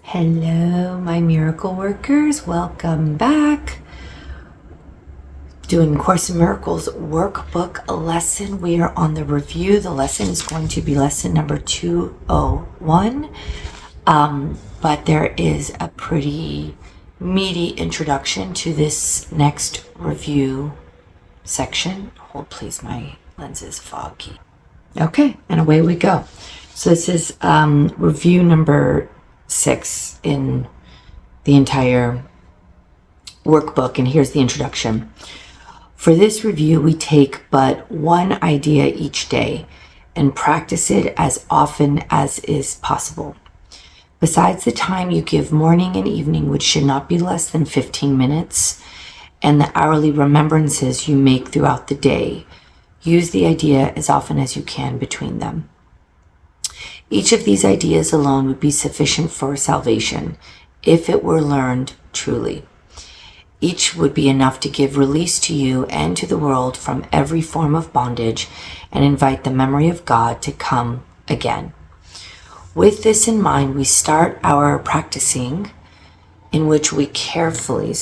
Hello, my miracle workers. Welcome back. Doing Course in Miracles workbook lesson. We are on the review. The lesson is going to be lesson number 201. But there is a pretty meaty introduction to this next review section. Hold please, my lens is foggy. Okay, and away we go. So this is review number 6 in the entire workbook, and here's the introduction. For this review, we take but one idea each day and practice it as often as is possible. Besides the time you give morning and evening, which should not be less than 15 minutes, and the hourly remembrances you make throughout the day, use the idea as often as you can between them. Each of these ideas alone would be sufficient for salvation if it were learned truly. Each would be enough to give release to you and to the world from every form of bondage and invite the memory of God to come again. With this in mind, we start our practicing in which we carefully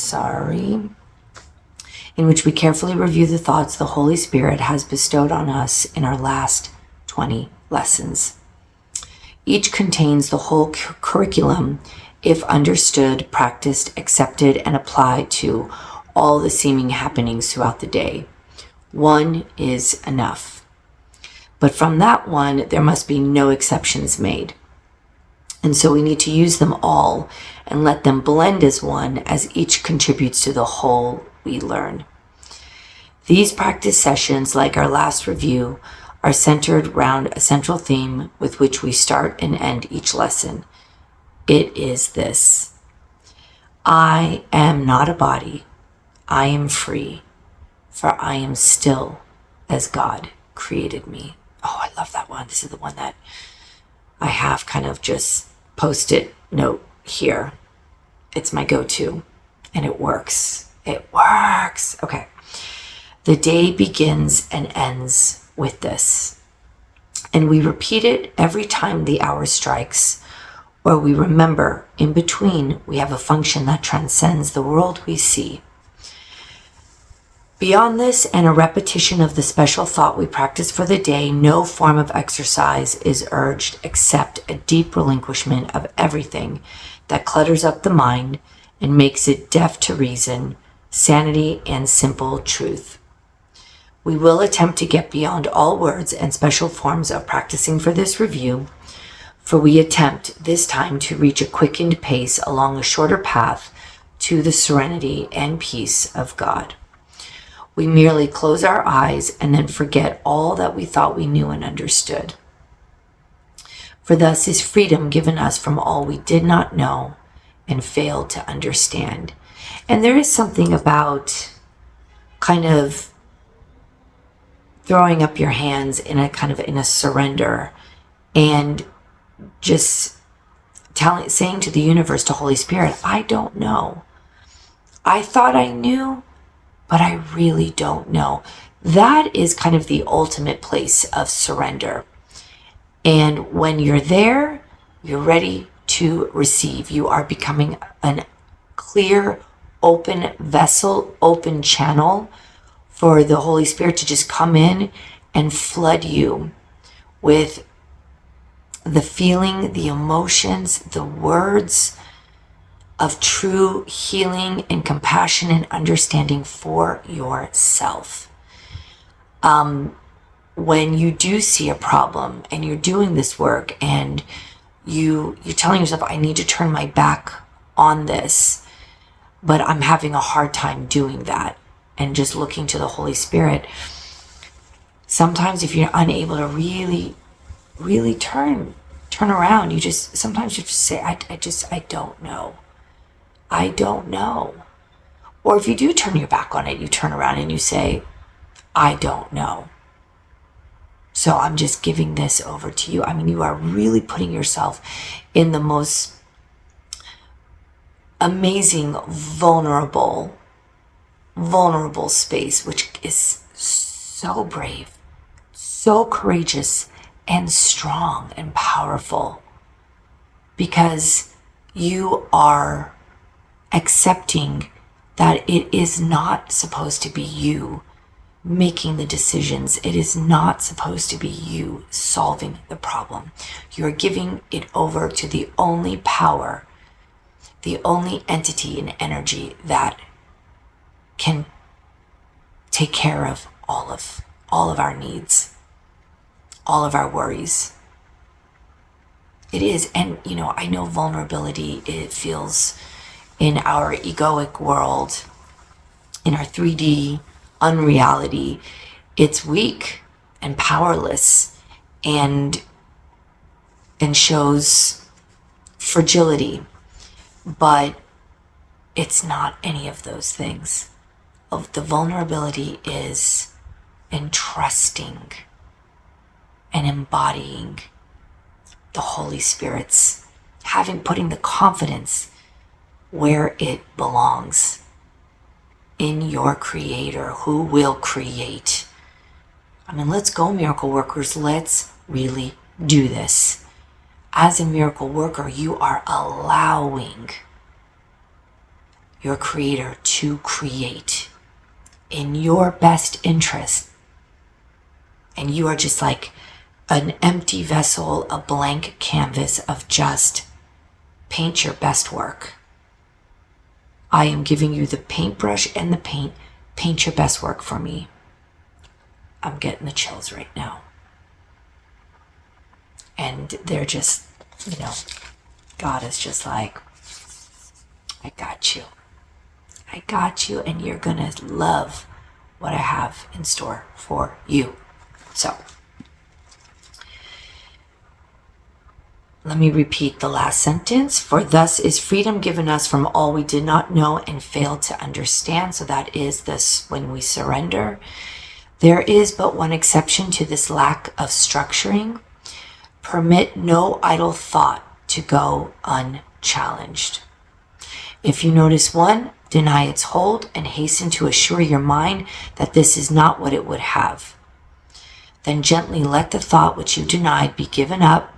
review the thoughts the Holy Spirit has bestowed on us in our last 20 lessons. Each contains the whole curriculum if understood, practiced, accepted, and applied to all the seeming happenings throughout the day. One is enough. But from that one, there must be no exceptions made. And so we need to use them all and let them blend as one as each contributes to the whole we learn. These practice sessions, like our last review, are centered around a central theme with which we start and end each lesson. It is this: I am not a body. I am free, for I am still as God created me. Oh, I love that one. This is the one that I have kind of just post-it note here. It's my go-to, and it works. It works. Okay. The day begins and ends with this, and we repeat it every time the hour strikes, or we remember in between we have a function that transcends the world we see. Beyond this and a repetition of the special thought we practice for the day, no form of exercise is urged except a deep relinquishment of everything that clutters up the mind and makes it deaf to reason, sanity, and simple truth. We will attempt to get beyond all words and special forms of practicing for this review, for we attempt this time to reach a quickened pace along a shorter path to the serenity and peace of God. We merely close our eyes and then forget all that we thought we knew and understood. For thus is freedom given us from all we did not know and failed to understand. And there is something about kind of throwing up your hands in a surrender and just saying to the universe, to Holy Spirit, I don't know. I thought I knew, but I really don't know. That is kind of the ultimate place of surrender. And when you're there, you're ready to receive. You are becoming a clear, open vessel, open channel for the Holy Spirit to just come in and flood you with the feeling, the emotions, the words of true healing and compassion and understanding for yourself. When you do see a problem and you're doing this work and you're telling yourself, I need to turn my back on this, but I'm having a hard time doing that, and just looking to the Holy Spirit, sometimes if you're unable to really turn around, sometimes you just say, I don't know. I don't know. Or if you do turn your back on it, you turn around and you say, I don't know. So I'm just giving this over to you. I mean, you are really putting yourself in the most amazing, vulnerable space, which is so brave, so courageous, and strong and powerful, because You are accepting that it is not supposed to be you making the decisions. It is not supposed to be you solving the problem. You're giving it over to the only power, the only entity and energy that can take care of all of our needs, all of our worries. It is, and I know vulnerability, it feels in our egoic world, in our 3D unreality, it's weak and powerless and shows fragility, but it's not any of those things. The vulnerability is entrusting and embodying the Holy Spirit's, putting the confidence where it belongs, in your Creator who will create. Let's go, miracle workers. Let's really do this. As a miracle worker, you are allowing your Creator to create in your best interest. And you are just like an empty vessel, a blank canvas of just paint your best work. I am giving you the paintbrush and the paint. Paint your best work for me. I'm getting the chills right now. And they're just, God is just like, I got you. I got you, and you're going to love what I have in store for you. So, let me repeat the last sentence. For thus is freedom given us from all we did not know and failed to understand. So that is this, when we surrender. There is but one exception to this lack of structuring. Permit no idle thought to go unchallenged. If you notice one, deny its hold and hasten to assure your mind that this is not what it would have. Then gently let the thought which you denied be given up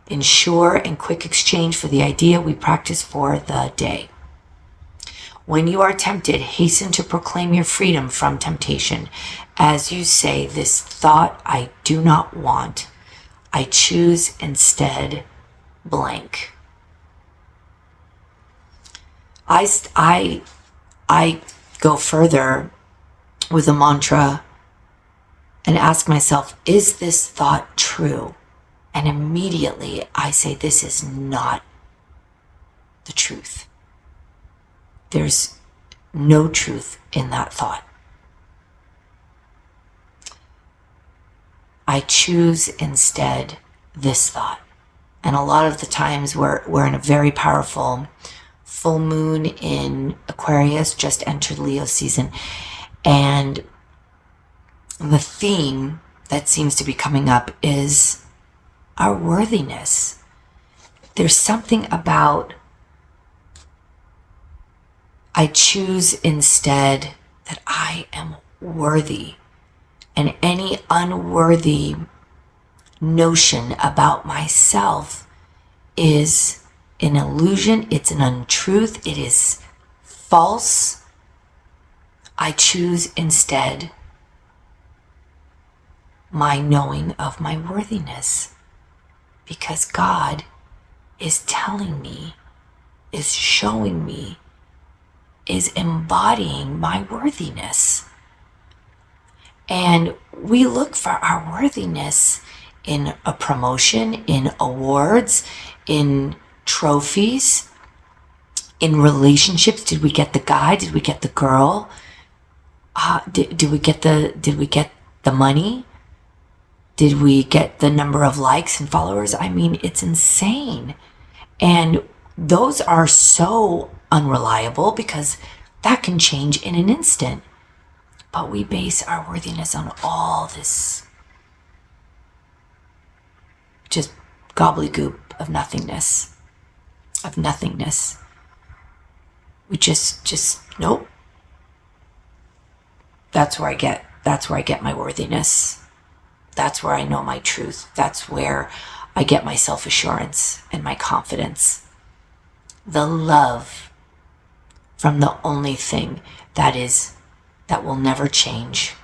in sure and quick exchange for the idea we practice for the day. When you are tempted, hasten to proclaim your freedom from temptation. As you say, this thought I do not want. I choose instead blank. I go further with a mantra and ask myself, is this thought true? And immediately I say, this is not the truth. There's no truth in that thought. I choose instead this thought. And a lot of the times we're in a very powerful full moon in Aquarius, just entered Leo season. And the theme that seems to be coming up is our worthiness. There's something about I choose instead that I am worthy. And any unworthy notion about myself is an illusion. It's an untruth. It is false. I choose instead my knowing of my worthiness. Because God is telling me, is showing me, is embodying my worthiness. And we look for our worthiness in a promotion, in awards, in trophies, in relationships. Did we get the guy? Did we get the girl? Did we get the money? Did we get the number of likes and followers? It's insane. And those are so unreliable because that can change in an instant. But we base our worthiness on all this just gobbledygook of nothingness. We just nope. That's where I get my worthiness. That's where I know my truth. That's where I get my self-assurance and my confidence. the love from the only thing that will never change,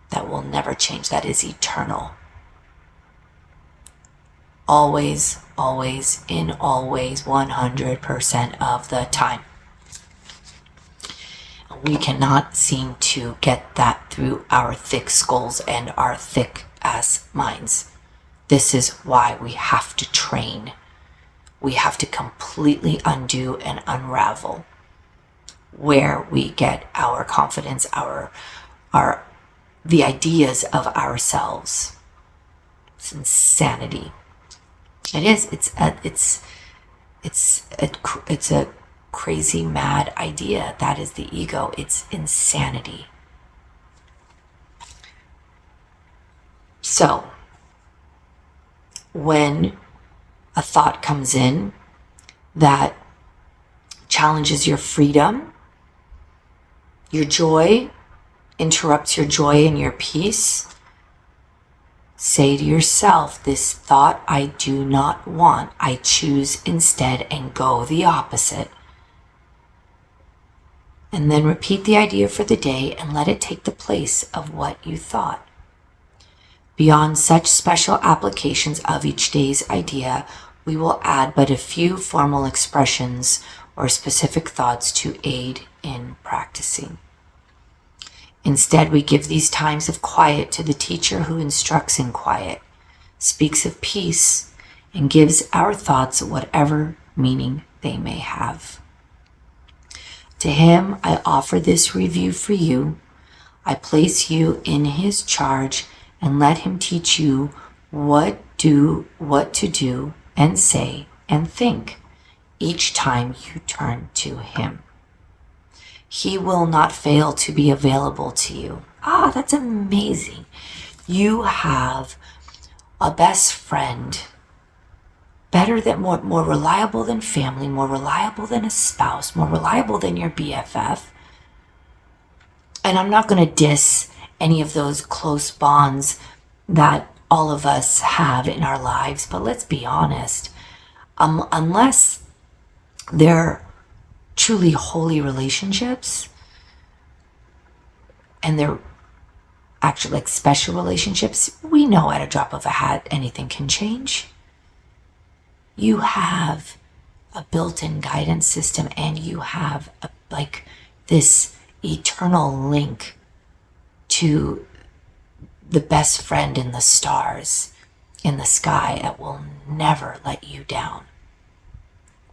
that is eternal. Always, always, in always, 100% of the time. We cannot seem to get that through our thick skulls and our thick ass minds. This is why we have to train. We have to completely undo and unravel where we get our confidence, the ideas of ourselves. It's insanity. It is. It's a crazy, mad idea. That is the ego. It's insanity. So, when a thought comes in that challenges your freedom, your joy, interrupts your joy and your peace, say to yourself, this thought I do not want. I choose instead, and go the opposite. And then repeat the idea for the day and let it take the place of what you thought. Beyond such special applications of each day's idea, we will add but a few formal expressions or specific thoughts to aid in practicing. Instead, we give these times of quiet to the teacher who instructs in quiet, speaks of peace, and gives our thoughts whatever meaning they may have. To him, I offer this review for you. I place you in his charge and let him teach you what to do and say and think each time you turn to him. He will not fail to be available to you. That's amazing. You have a best friend, better than, more reliable than family, more reliable than a spouse, more reliable than your BFF. And I'm not going to diss any of those close bonds that all of us have in our lives, but let's be honest, unless they're truly holy relationships and they're actually like special relationships, we know at a drop of a hat anything can change. You have a built-in guidance system, and you have this eternal link to the best friend in the stars, in the sky, that will never let you down.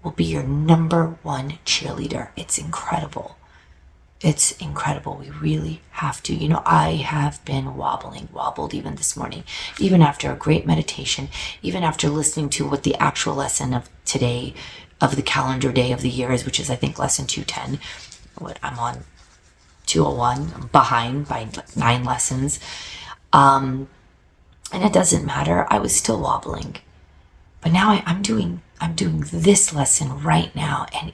Will be your number one cheerleader. It's incredible. It's incredible. We really have to. I have been wobbled even this morning, even after a great meditation, even after listening to what the actual lesson of today, of the calendar day of the year is, which is, I think, lesson 210. I'm on 201. I'm behind by 9 lessons. And it doesn't matter. I was still wobbling. But now I'm doing this lesson right now, and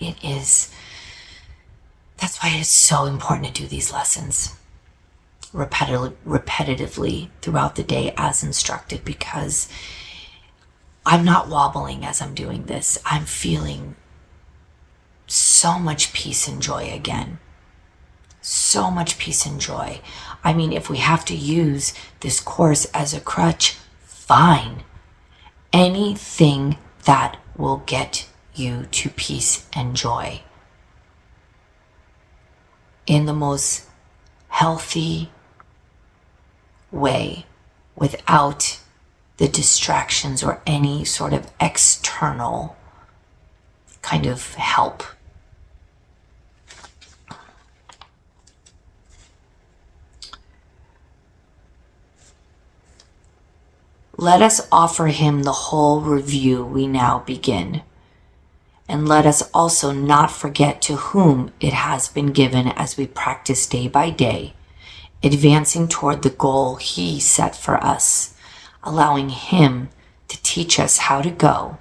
that's why it's so important to do these lessons repetitively throughout the day as instructed, because I'm not wobbling as I'm doing this. I'm feeling so much peace and joy again. So much peace and joy. I mean, if we have to use this course as a crutch, fine. Anything that will get you to peace and joy in the most healthy way, without the distractions or any sort of external kind of help. Let us offer him the whole review we now begin. And let us also not forget to whom it has been given as we practice day by day, advancing toward the goal he set for us, allowing him to teach us how to go,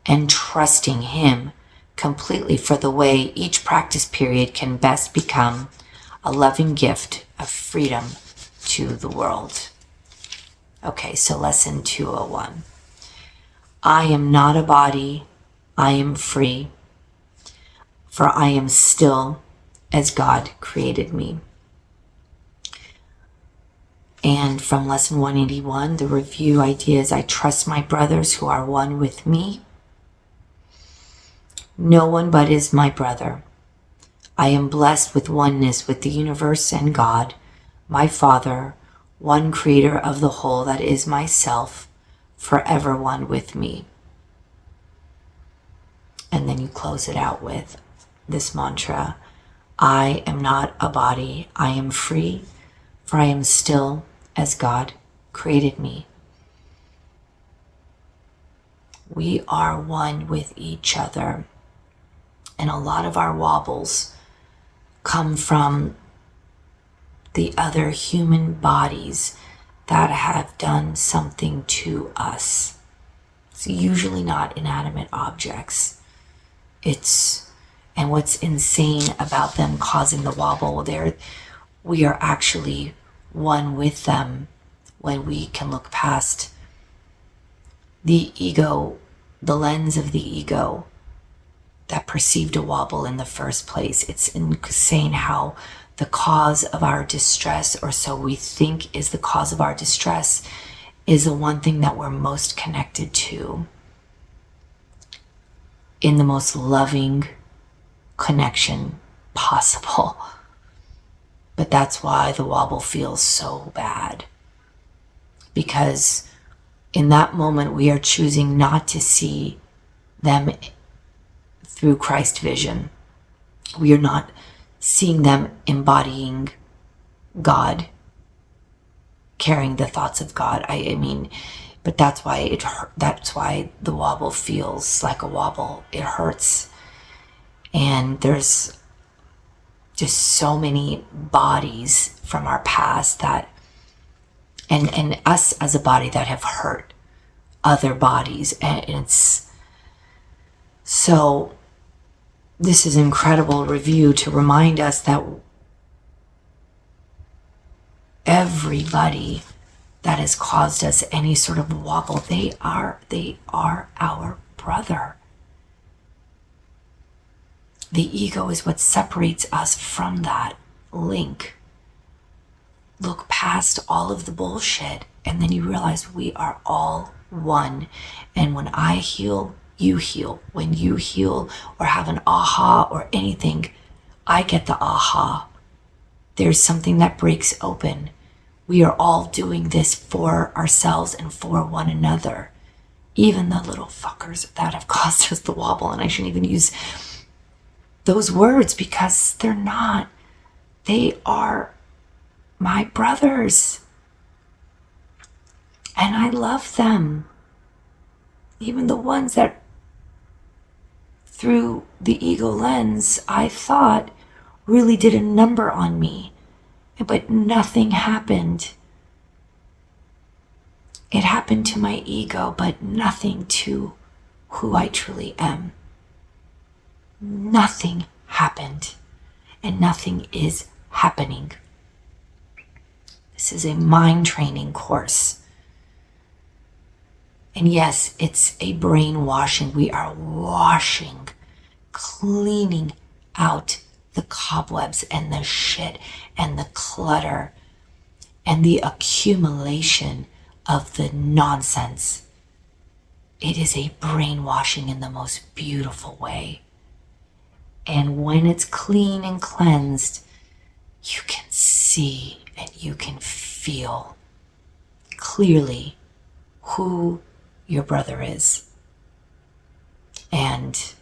and trusting him completely for the way each practice period can best become a loving gift of freedom to the world. Okay, so lesson 201. I am not a body. I am free. for I am still as God created me. And from lesson 181, the review idea is I trust my brothers who are one with me. No one but is my brother. I am blessed with oneness with the universe and God, my Father, one creator of the whole that is myself, forever one with me. And then you close it out with this mantra, I am not a body, I am free, for I am still as God created me. We are one with each other. And a lot of our wobbles come from the other human bodies that have done something to us. It's usually not inanimate objects. And what's insane about them causing the wobble, we are actually one with them when we can look past the ego, the lens of the ego that perceived a wobble in the first place. It's insane how the cause of our distress, or so we think is the cause of our distress, is the one thing that we're most connected to in the most loving connection possible. But that's why the wobble feels so bad. Because in that moment, we are choosing not to see them through Christ vision. We are not seeing them embodying God, carrying the thoughts of God. I mean, but that's why that's why the wobble feels like a wobble. It hurts. And there's just so many bodies from our past that, and us as a body that have hurt other bodies. And it's so, this is incredible review to remind us that everybody that has caused us any sort of wobble, they are our brother. The ego is what separates us from that link. Look past all of the bullshit, and then you realize we are all one. And when I heal, you heal. When you heal or have an aha or anything, I get the aha. There's something that breaks open. We are all doing this for ourselves and for one another. Even the little fuckers that have caused us the wobble, and I shouldn't even use those words because they're not. They are my brothers. And I love them. Even the ones that through the ego lens I thought really did a number on me. But nothing happened. It happened to my ego, but nothing to who I truly am. Nothing happened, and nothing is happening. This is a mind training course. And yes, it's a brainwashing. We are washing, cleaning out the cobwebs and the shit and the clutter and the accumulation of the nonsense. It is a brainwashing in the most beautiful way. And when it's clean and cleansed, you can see and you can feel clearly who your brother is. And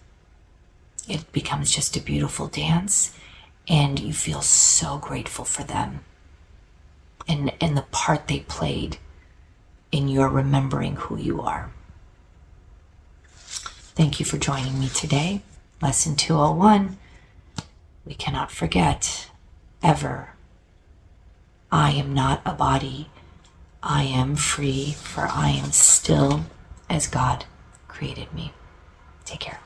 it becomes just a beautiful dance, and you feel so grateful for them and the part they played in your remembering who you are. Thank you for joining me today. Lesson 201, we cannot forget, ever, I am not a body. I am free, for I am still as God created me. Take care.